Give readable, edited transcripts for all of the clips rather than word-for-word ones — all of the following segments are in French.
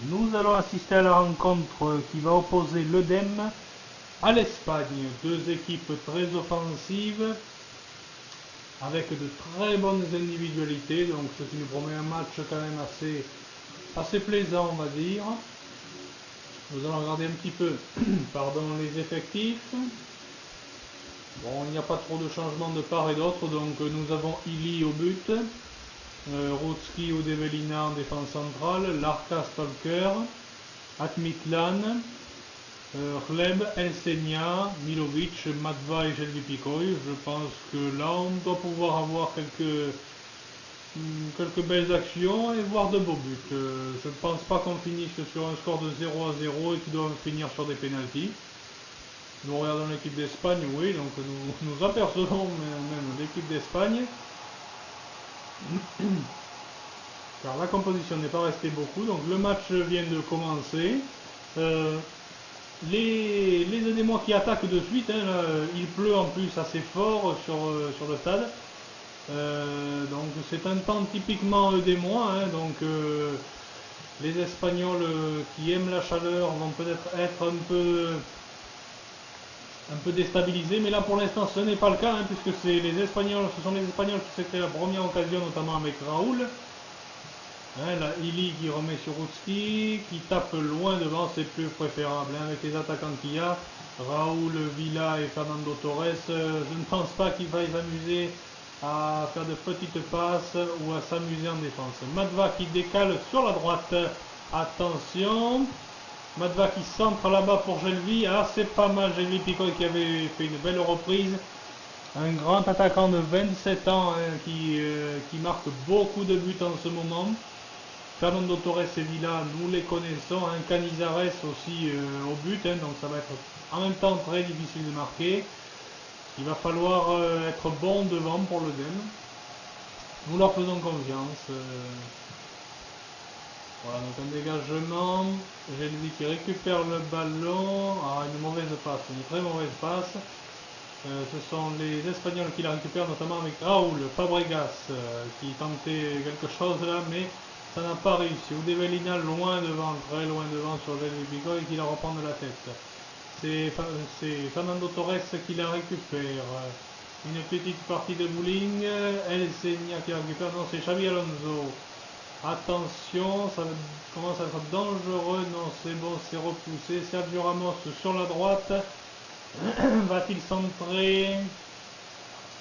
Nous allons assister à la rencontre qui va opposer l'Eudem à l'Espagne. Deux équipes très offensives avec de très bonnes individualités. Donc ce qui nous promet un match quand même assez plaisant, on va dire. Nous allons regarder un petit peu pardon, les effectifs. Bon, il n'y a pas trop de changements de part et d'autre. Donc nous avons Ili au but. Rutski ou Develina en défense centrale, Larka Stalker, Atmitlan, Hleb, Elsenia, Milovic, Matva et Jelvi Picoy. Je pense que là on doit pouvoir avoir quelques belles actions et voir de beaux buts. Je ne pense pas qu'on finisse sur un score de 0-0 et qu'ils doivent finir sur des pénaltys. Nous regardons l'équipe d'Espagne, oui, donc nous apercevons même l'équipe d'Espagne. Car la composition n'est pas restée beaucoup, donc le match vient de commencer. Les Édémois qui attaquent de suite, hein, là, il pleut en plus assez fort sur le stade. Donc c'est un temps typiquement édémois, hein, donc les Espagnols qui aiment la chaleur vont peut-être être un peu déstabilisés, mais là pour l'instant ce n'est pas le cas, hein, puisque ce sont les Espagnols qui se créent la première occasion, notamment avec Raoul. Hein, là, Ili qui remet sur Rutski, qui tape loin devant, c'est plus préférable, hein, avec les attaquants qu'il y a. Raoul, Villa et Fernando Torres, je ne pense pas qu'il faille s'amuser à faire de petites passes ou à s'amuser en défense. Matva qui décale sur la droite, attention. Matva qui centre là-bas pour Jelvi. Ah, c'est pas mal, Jelvi Picoy qui avait fait une belle reprise. Un grand attaquant de 27 ans, hein, qui marque beaucoup de buts en ce moment. Fernando Torres et Villa, nous les connaissons. Hein, Canizares aussi au but, hein, donc ça va être en même temps très difficile de marquer. Il va falloir être bon devant pour le DEM. Nous leur faisons confiance. Voilà, donc un dégagement. Jelvi qui récupère le ballon. Ah, une mauvaise passe, une très mauvaise passe. Ce sont les Espagnols qui la récupèrent, notamment avec Raoul, Fabregas, qui tentait quelque chose là, mais ça n'a pas réussi. Udevelina loin devant, très loin devant sur Jelvi Picoy qui la reprend de la tête. C'est Fernando Torres qui la récupère. Une petite partie de bowling. Elsenia qui la récupère. Non, c'est Xavi Alonso. Attention, ça commence à être dangereux. Non, c'est bon, c'est repoussé. Sergio Ramos sur la droite. Va-t-il centrer?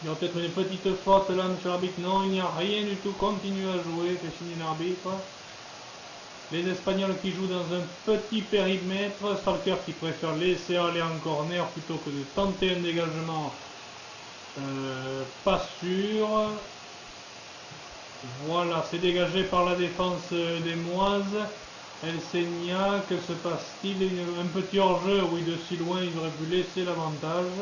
Il y aura peut-être une petite faute là, monsieur l'arbitre. Non, il n'y a rien du tout. Continue à jouer. C'est fini l'arbitre. Les Espagnols qui jouent dans un petit périmètre. Stalker qui préfère laisser aller en corner plutôt que de tenter un dégagement pas sûr. Voilà, c'est dégagé par la défense des Moises. Elsenia, que se passe-t-il? Un petit hors-jeu, oui, de si loin, ils auraient pu laisser l'avantage.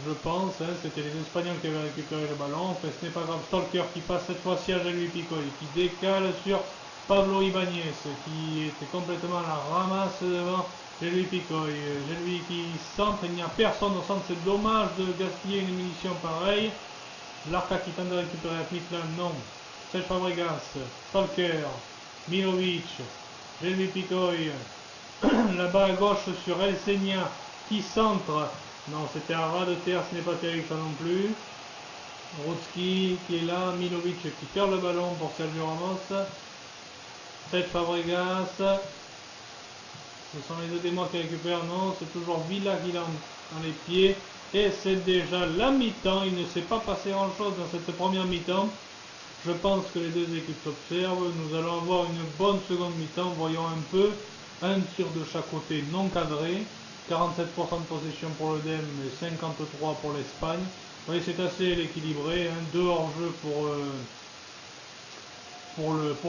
Je pense, hein, c'était les Espagnols qui avaient récupéré le ballon. Enfin, ce n'est pas grave. Stalker qui passe cette fois-ci à Jelvi Picoy, qui décale sur Pablo Ibanez, qui était complètement à la ramasse devant Jelvi Picoy. Jelvi qui centre, il n'y a personne au centre, c'est dommage de gaspiller une munition pareille. Larka qui tente de récupérer Atmitlan, non. Serge Fabregas, Stalker, Milovic, Jelvi Picoy, là-bas à gauche sur Elsenia qui centre. Non, c'était à ras de terre, ce n'est pas terrible ça non plus. Rutski qui est là, Milovic qui perd le ballon pour Sergio Ramos. Serge Fabregas. Ce sont les Édémois qui récupèrent, non, c'est toujours Villa qui l'a dans les pieds. Et c'est déjà la mi-temps, il ne s'est pas passé grand chose dans cette première mi-temps. Je pense que les deux équipes s'observent. Nous allons avoir une bonne seconde mi-temps, voyons un peu. Un tir de chaque côté non cadré. 47% de possession pour le DEM et 53% pour l'Espagne. Vous voyez, c'est assez équilibré, hein. Deux hors-jeu pour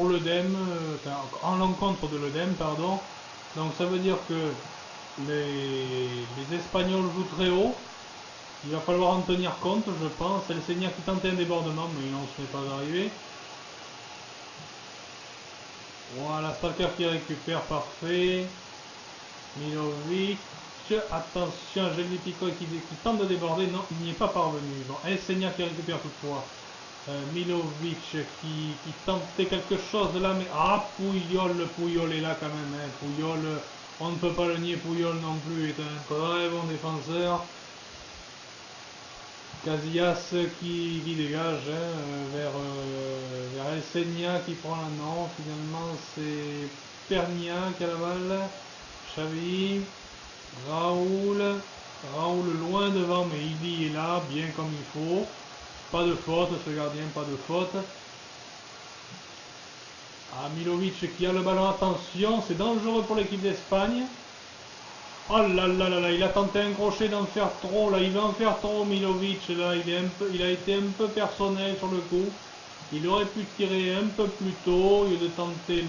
le DEM, enfin, en l'encontre de l'EDEM, pardon. Donc ça veut dire que les Espagnols jouent très haut. Il va falloir en tenir compte, je pense. C'est le Seigneur qui tentait un débordement, mais non, ce n'est pas arrivé. Voilà, Stalker qui récupère, parfait. Milovic. Attention, Jelvi Picoy qui tente de déborder. Non, il n'y est pas parvenu. Bon, El Seigneur qui récupère toutefois. Milovic qui tentait quelque chose là, mais Puyol est là quand même. Hein. Puyol, on ne peut pas le nier, Puyol non plus est un très bon défenseur. Casillas qui dégage hein, vers El Senia qui prend la non. Finalement, c'est Pernia qui a la balle. Xavi, Raoul loin devant, mais Idi est là, bien comme il faut. Pas de faute, ce gardien, pas de faute. Ah, Milovic qui a le ballon, attention, c'est dangereux pour l'équipe d'Espagne. Oh là là là là, il a tenté un crochet d'en faire trop, là, il va en faire trop, Milovic, là, il a été un peu personnel sur le coup. Il aurait pu tirer un peu plus tôt, au lieu de tenter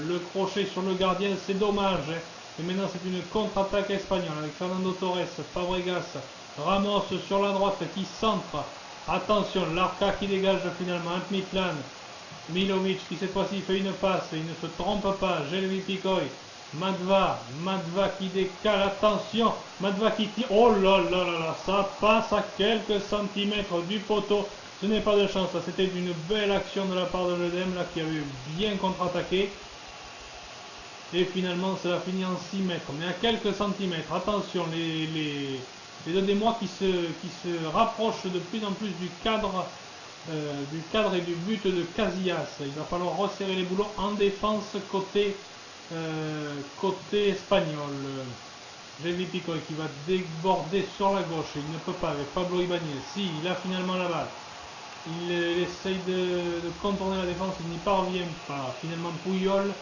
le crochet sur le gardien, c'est dommage. Hein. Et maintenant, c'est une contre-attaque espagnole avec Fernando Torres, Fabregas, Ramos sur la droite qui centre. Attention, Larca qui dégage finalement, Mitlan, Milovic qui cette fois-ci fait une passe, il ne se trompe pas, Jelvi Picoy, Madva qui décale, attention, Madva qui tire, oh là là là là, ça passe à quelques centimètres du poteau, ce n'est pas de chance, c'était une belle action de la part de l'Edem là qui avait bien contre-attaqué. Et finalement, ça a fini en 6 mètres, mais à quelques centimètres. Attention, les donnez-moi qui se rapprochent de plus en plus du cadre et du but de Casillas. Il va falloir resserrer les boulots en défense côté espagnol. Jelvi Picoy qui va déborder sur la gauche. Il ne peut pas avec Pablo Ibanez. Si, il a finalement la balle. Il essaye de contourner la défense, il n'y parvient pas. Finalement, Puyol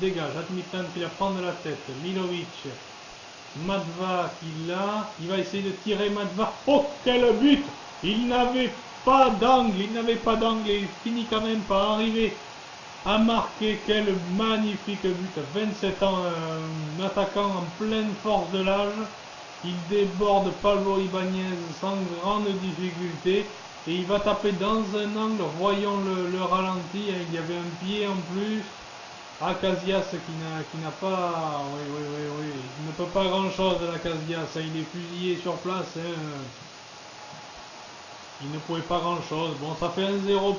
dégage. Admitan qui la prend de la tête. Milovic. Madva qui l'a. Il va essayer de tirer Madva. Oh, quel but! Il n'avait pas d'angle. Il finit quand même par arriver à marquer. Quel magnifique but. 27 ans, un attaquant en pleine force de l'âge. Il déborde Pablo Ibanez sans grande difficulté. Et il va taper dans un angle. Voyons le ralenti. Il y avait un pied en plus. Ah, Casillas qui n'a pas... Oui. Il ne peut pas grand-chose, la Casillas. Il est fusillé sur place. Hein. Il ne pouvait pas grand-chose. Bon, ça fait 1-0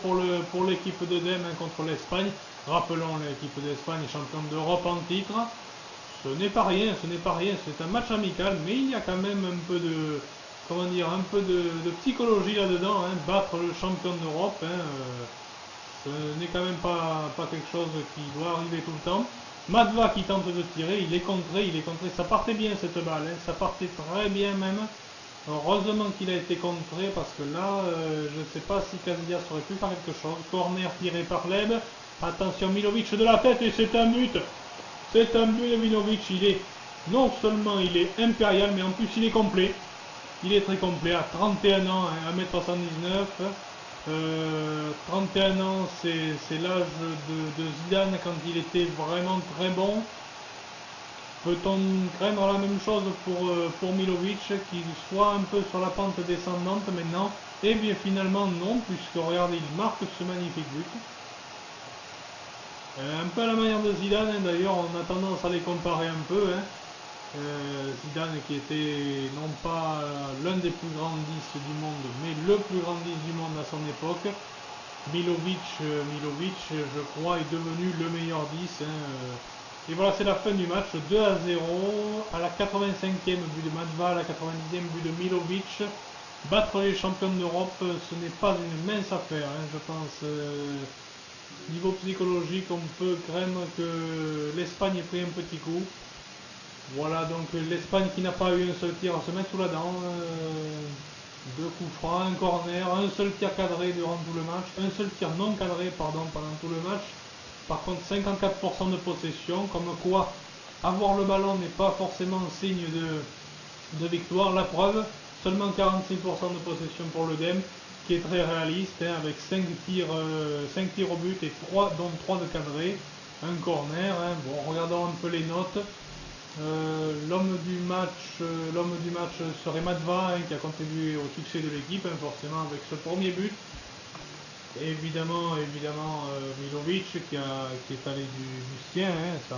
pour l'équipe de Dem hein, contre l'Espagne. Rappelons l'équipe d'Espagne championne d'Europe en titre. Ce n'est pas rien. C'est un match amical, mais il y a quand même un peu de... Comment dire, un peu de psychologie là-dedans. Hein. Battre le champion d'Europe. Hein, ce n'est quand même pas quelque chose qui doit arriver tout le temps. Madva qui tente de tirer, il est contré. Ça partait bien cette balle, hein, ça partait très bien même. Heureusement qu'il a été contré parce que là, je ne sais pas si Casillas aurait pu faire quelque chose. Corner tiré par Leb. Attention, Milovic de la tête et c'est un but. C'est un but de Milovic. Non seulement il est impérial, mais en plus il est complet. Il est très complet à 31 ans, hein, 1m79. 31 ans, c'est l'âge de Zidane quand il était vraiment très bon. Peut-on craindre la même chose pour Milovic, qu'il soit un peu sur la pente descendante maintenant? Eh bien finalement non, puisque regardez, il marque ce magnifique but. Un peu à la manière de Zidane, hein, d'ailleurs, on a tendance à les comparer un peu. Hein. Zidane qui était non pas l'un des plus grands 10 du monde, mais le plus grand 10 du monde à son époque. Milovic, je crois, est devenu le meilleur 10. Hein. Et voilà, c'est la fin du match, 2-0, à la 85e but de Madva, à la 90e but de Milovic. Battre les champions d'Europe, ce n'est pas une mince affaire, hein, je pense. Niveau psychologique, on peut craindre que l'Espagne ait pris un petit coup. Voilà, donc l'Espagne qui n'a pas eu un seul tir à se mettre sous la dent. Deux coups francs, un corner, un seul tir cadré durant tout le match. Un seul tir non cadré, pardon, pendant tout le match. Par contre, 54% de possession, comme quoi avoir le ballon n'est pas forcément signe de victoire. La preuve, seulement 46% de possession pour le DEM, qui est très réaliste, hein, avec 5 tirs au but et dont 3 de cadré. Un corner, hein. Bon, regardons un peu les notes. L'homme du match serait Madva, hein, qui a contribué au succès de l'équipe, hein, forcément avec ce premier but. Et évidemment Milovic qui est allé du sien, hein,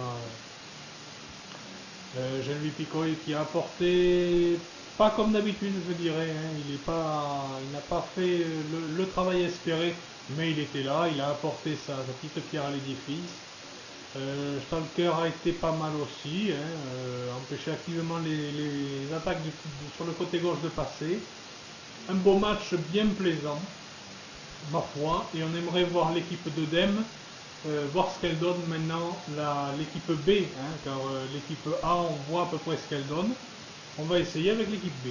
Jelvi Picoy qui a apporté, pas comme d'habitude je dirais, hein, il n'a pas fait le travail espéré Mais il était là, il a apporté sa petite pierre à l'édifice. Stalker a été pas mal aussi, hein, empêcher activement les attaques sur le côté gauche de passer. Un beau match bien plaisant, ma foi, et on aimerait voir l'équipe d'Odem, voir ce qu'elle donne maintenant, l'équipe B, hein, car l'équipe A, on voit à peu près ce qu'elle donne. On va essayer avec l'équipe B.